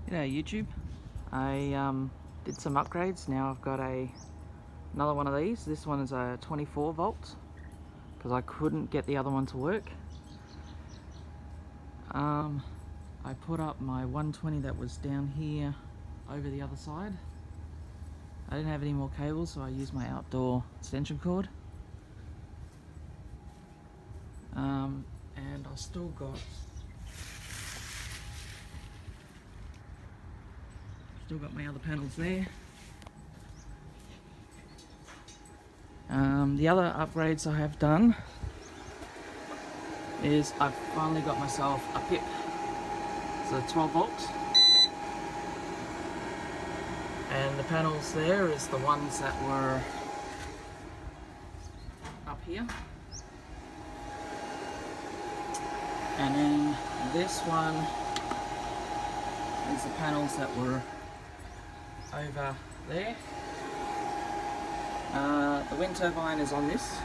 G'day YouTube. I did some upgrades. Now I've got another one of these. This one is a 24 volts because I couldn't get the other one to work. I put up my 120 that was down here over the other side. I didn't have any more cables, so I used my outdoor extension cord. And I still got my other panels there. The other upgrades I have done is I've finally got myself a PIP. It's a 12 volts. And the panels there is the ones that were up here. And then this one is the panels that were over there. The wind turbine is on this,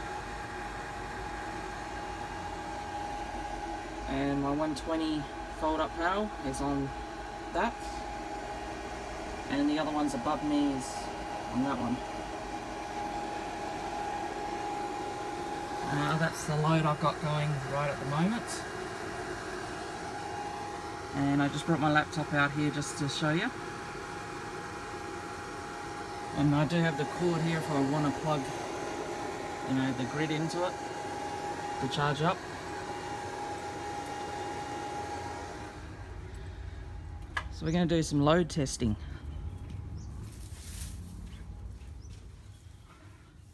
and my 120 fold up panel is on that, and the other ones above me is on that one. That's the load I've got going right at the moment, and I just brought my laptop out here just to show you. And I do have the cord here if I want to plug, the grid into it to charge up. So we're going to do some load testing.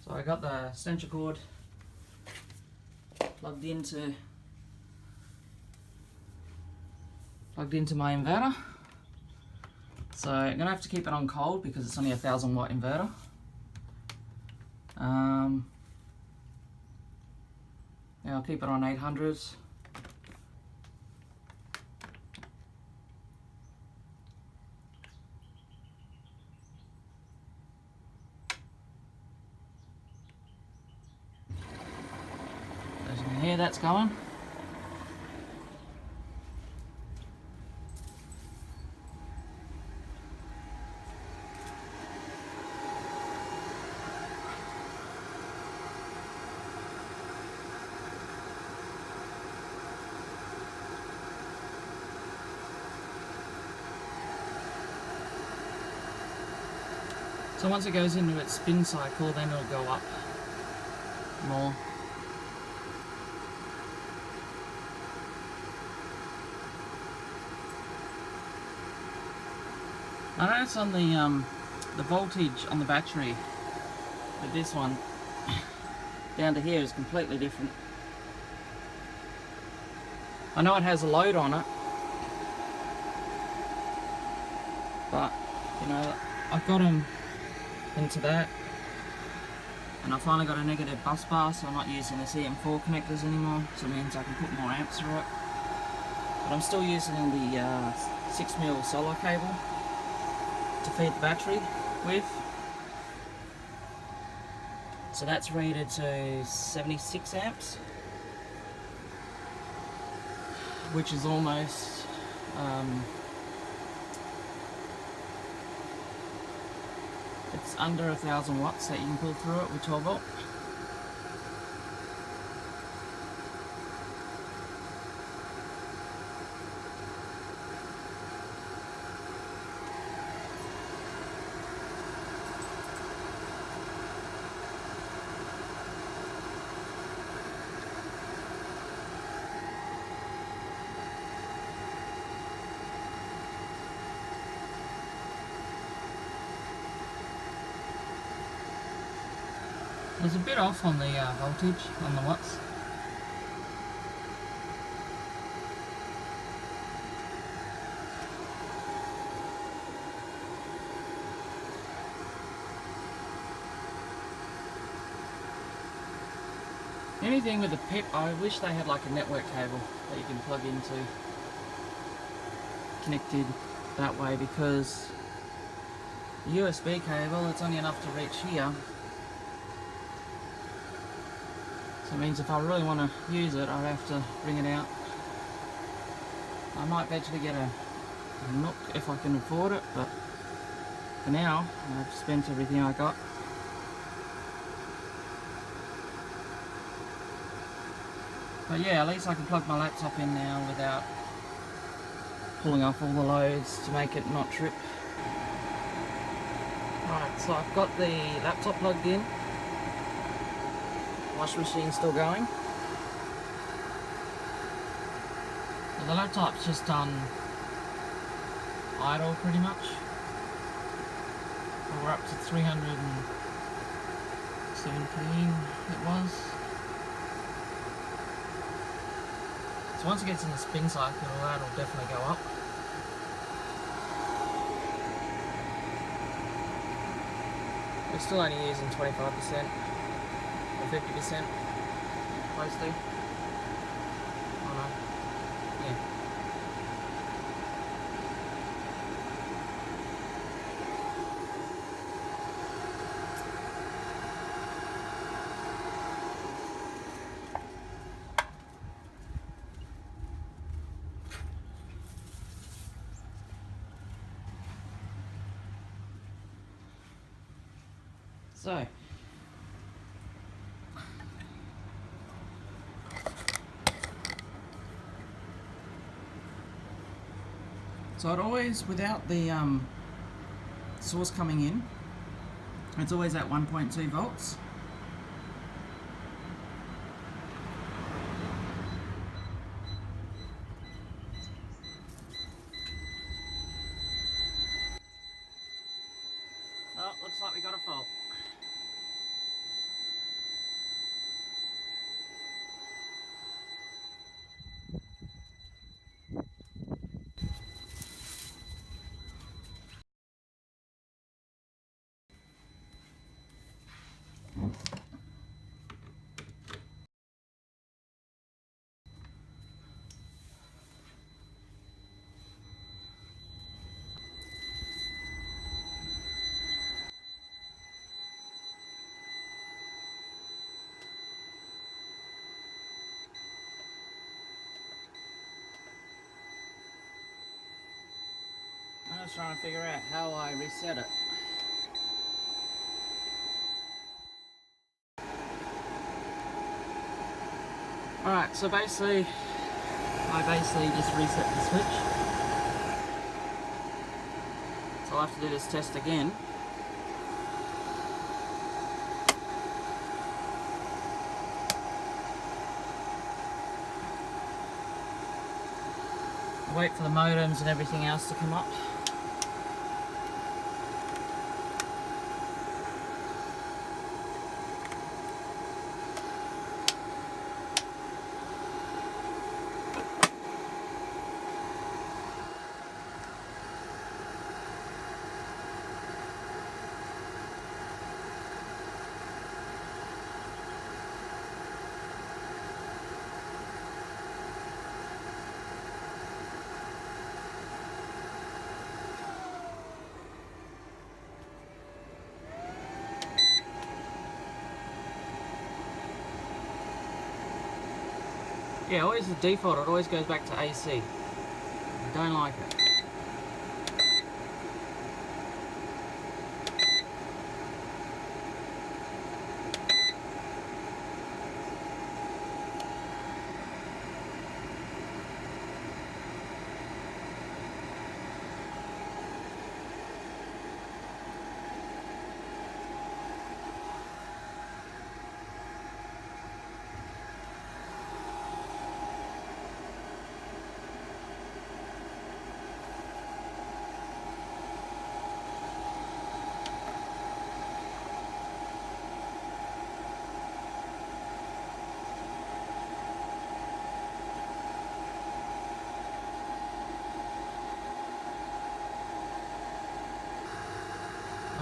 So I got the extension cord plugged into my inverter. So I'm going to have to keep it on cold because it's only a 1000 watt inverter. Yeah, I'll keep it on 800s. As you can hear, that's going. So once it goes into its spin cycle, then it'll go up more. I noticed on the voltage on the battery with this one down to here is completely different. I know it has a load on it, but I've got them into that, and I finally got a negative bus bar, so I'm not using the CM4 connectors anymore, so it means I can put more amps through it. But I'm still using the 6mm solar cable to feed the battery with. So that's rated to 76 amps, which is almost it's under 1000 watts that you can pull through it with 12 volt. There's a bit off on the voltage on the watts. Anything with a PIP, I wish they had like a network cable that you can plug into, connected that way, because the USB cable, it's only enough to reach here. So it means if I really want to use it, I have to bring it out. I might eventually get a and look if I can afford it, but for now I've spent everything I got. But yeah, at least I can plug my laptop in now without pulling off all the loads to make it not trip. Right, so I've got the laptop plugged in, wash machine's still going. So the laptop's just done idle pretty much. We're up to 317 it was. So once it gets in the spin cycle, that'll definitely go up. We're still only using 25% or 50% mostly. Oh no. Yeah. So it always, without the source coming in, it's always at 1.2 volts. Oh, looks like we got a fault. I was trying to figure out how I reset it. Alright, so basically, I just reset the switch. So I'll have to do this test again. Wait for the modems and everything else to come up. Yeah, always the default, it always goes back to AC. I don't like it.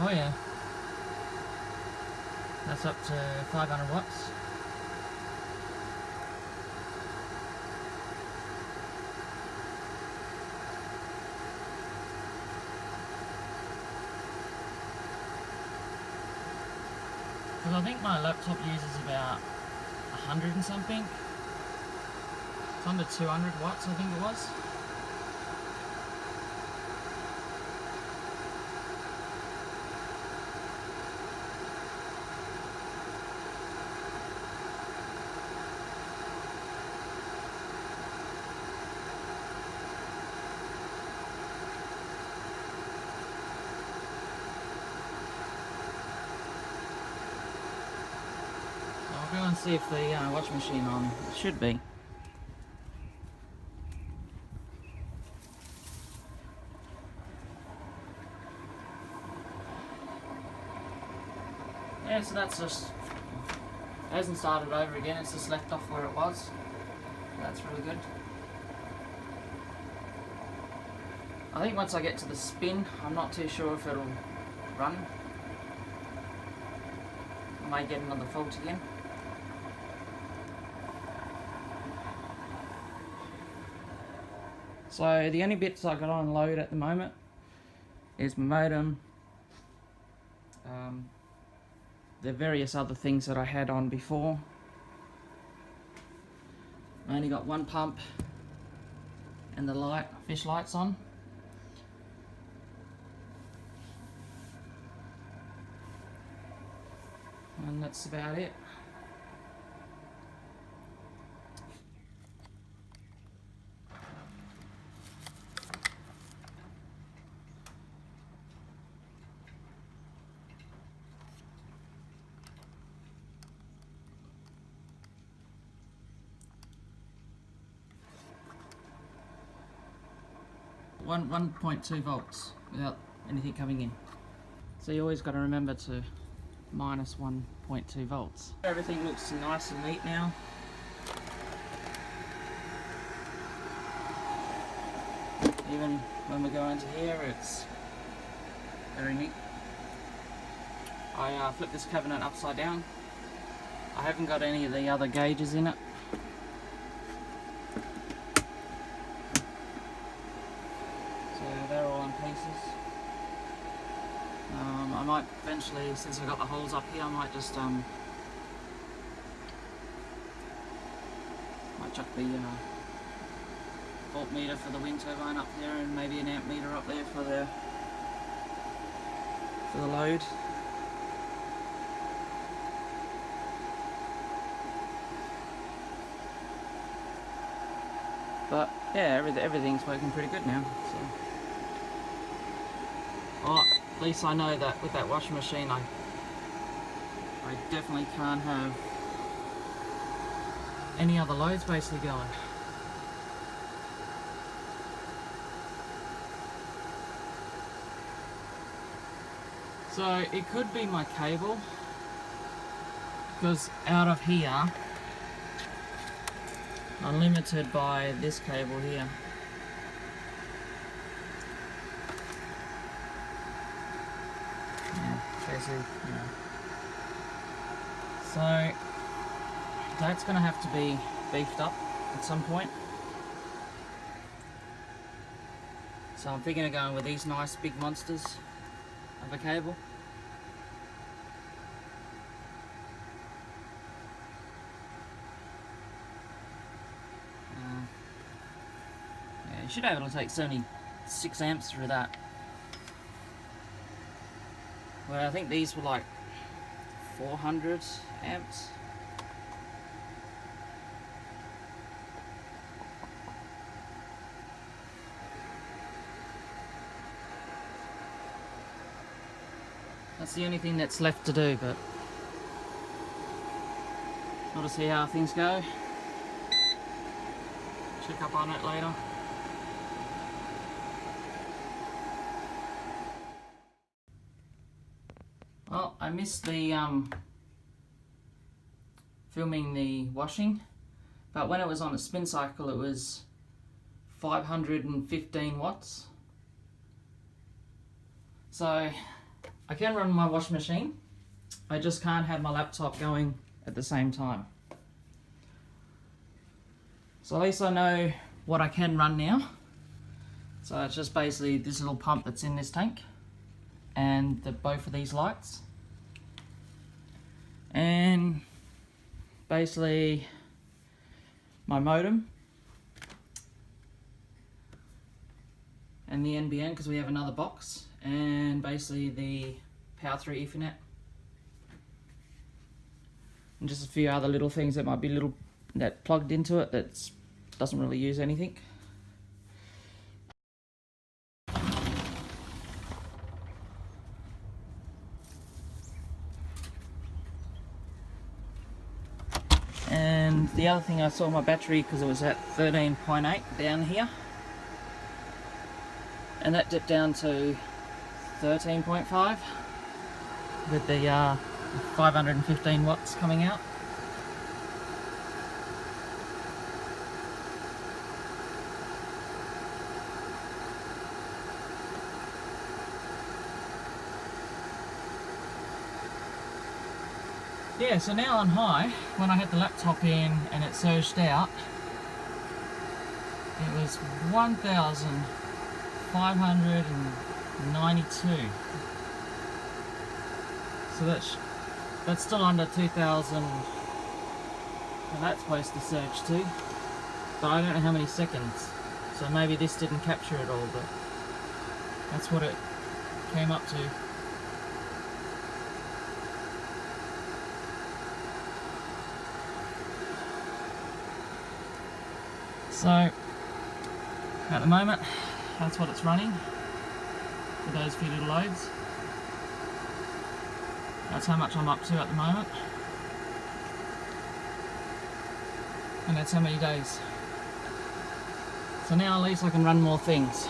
Oh yeah, that's up to 500 watts. Because I think my laptop uses about 100 and something. It's under 200 watts, I think it was. Let's see if the washing machine on. It should be. Yeah, so that's just, it hasn't started over again, it's just left off where it was. That's really good. I think once I get to the spin, I'm not too sure if it'll run. I may get another fault again. So the only bits I got on load at the moment is my modem, the various other things that I had on before. I only got one pump and the fish lights on. And that's about it. One 1.2 volts without anything coming in. So you always got to remember to minus 1.2 volts. Everything looks nice and neat now. Even when we go into here, it's very neat. I flipped this cabinet upside down. I haven't got any of the other gauges in it. They're all in pieces. I might eventually, since I've got the holes up here, I might just might chuck the volt meter for the wind turbine up there, and maybe an amp meter up there for the load. But yeah, everything's working pretty good now. So. Well, at least I know that with that washing machine, I definitely can't have any other loads basically going. So it could be my cable, because out of here I'm limited by this cable here. So that's going to have to be beefed up at some point. So I'm thinking of going with these nice big monsters of a cable. Yeah, you should be able to take 76 amps through that. Well, I think these were like 400 amps. That's the only thing that's left to do, but we'll see how things go. Check up on it later. Well, I missed the filming the washing, but when it was on a spin cycle it was 515 watts. So I can run my washing machine, I just can't have my laptop going at the same time. So at least I know what I can run now. So it's just basically this little pump that's in this tank, and both of these lights, and basically my modem and the NBN, because we have another box, and basically the power through Ethernet, and just a few other little things that might be that plugged into it that doesn't really use anything. And the other thing, I saw my battery, because it was at 13.8 down here, and that dipped down to 13.5 with the 515 watts coming out. Yeah, so now on high, when I had the laptop in and it surged out, it was 1,592. So that's still under 2,000, and that's supposed to surge to, but I don't know how many seconds, so maybe this didn't capture it all, but that's what it came up to. So at the moment, that's what it's running with those few little loads. That's how much I'm up to at the moment, and that's how many days. So now at least I can run more things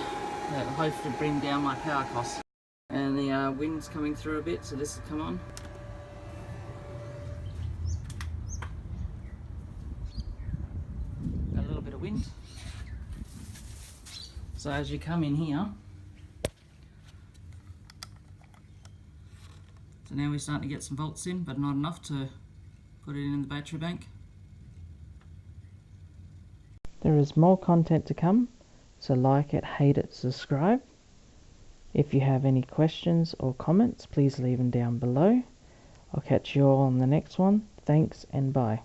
that will hopefully bring down my power costs. And the wind's coming through a bit, so this will come on. Got a little bit of wind. So as you come in here, so now we're starting to get some volts in, but not enough to put it in the battery bank. There is more content to come, so like it, hate it, subscribe. If you have any questions or comments, please leave them down below. I'll catch you all on the next one. Thanks and bye.